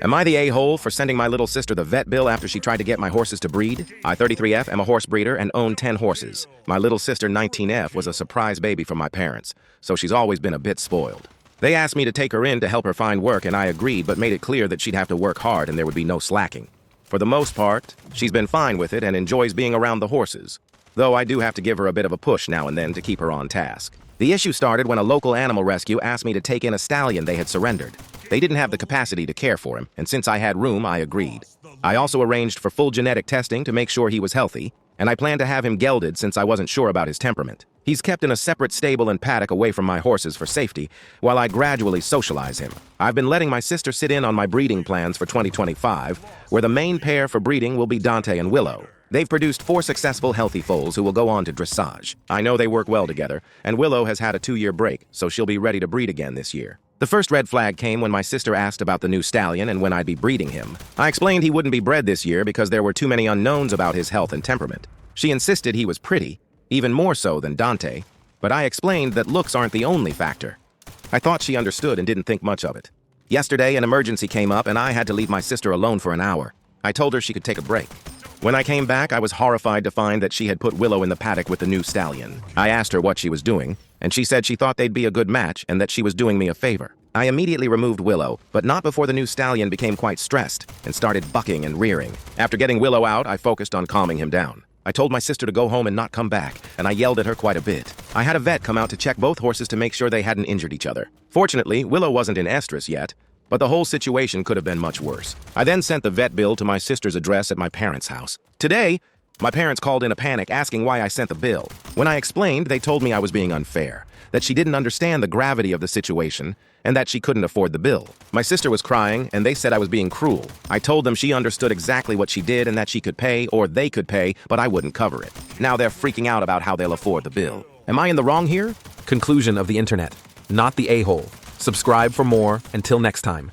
Am I the a-hole for sending my little sister the vet bill after she tried to get my horses to breed? I, 33F, am a horse breeder and own 10 horses. My little sister, 19F, was a surprise baby from my parents, so she's always been a bit spoiled. They asked me to take her in to help her find work, and I agreed, but made it clear that she'd have to work hard and there would be no slacking. For the most part, she's been fine with it and enjoys being around the horses, though I do have to give her a bit of a push now and then to keep her on task. The issue started when a local animal rescue asked me to take in a stallion they had surrendered. They didn't have the capacity to care for him, and since I had room, I agreed. I also arranged for full genetic testing to make sure he was healthy, and I planned to have him gelded since I wasn't sure about his temperament. He's kept in a separate stable and paddock away from my horses for safety, while I gradually socialize him. I've been letting my sister sit in on my breeding plans for 2025, where the main pair for breeding will be Dante and Willow. They've produced 4 successful healthy foals who will go on to dressage. I know they work well together, and Willow has had a 2-year break, so she'll be ready to breed again this year. The first red flag came when my sister asked about the new stallion and when I'd be breeding him. I explained he wouldn't be bred this year because there were too many unknowns about his health and temperament. She insisted he was pretty, even more so than Dante, but I explained that looks aren't the only factor. I thought she understood and didn't think much of it. Yesterday, an emergency came up and I had to leave my sister alone for an hour. I told her she could take a break. When I came back, I was horrified to find that she had put Willow in the paddock with the new stallion. I asked her what she was doing, and she said she thought they'd be a good match and that she was doing me a favor. I immediately removed Willow, but not before the new stallion became quite stressed and started bucking and rearing. After getting Willow out, I focused on calming him down. I told my sister to go home and not come back, and I yelled at her quite a bit. I had a vet come out to check both horses to make sure they hadn't injured each other. Fortunately, Willow wasn't in estrus yet, but the whole situation could have been much worse. I then sent the vet bill to my sister's address at my parents' house. Today, my parents called in a panic asking why I sent the bill. When I explained, they told me I was being unfair, that she didn't understand the gravity of the situation, and that she couldn't afford the bill. My sister was crying, and they said I was being cruel. I told them she understood exactly what she did and that she could pay, or they could pay, but I wouldn't cover it. Now they're freaking out about how they'll afford the bill. Am I in the wrong here? Conclusion of the internet, not the a-hole. Subscribe for more. Until next time.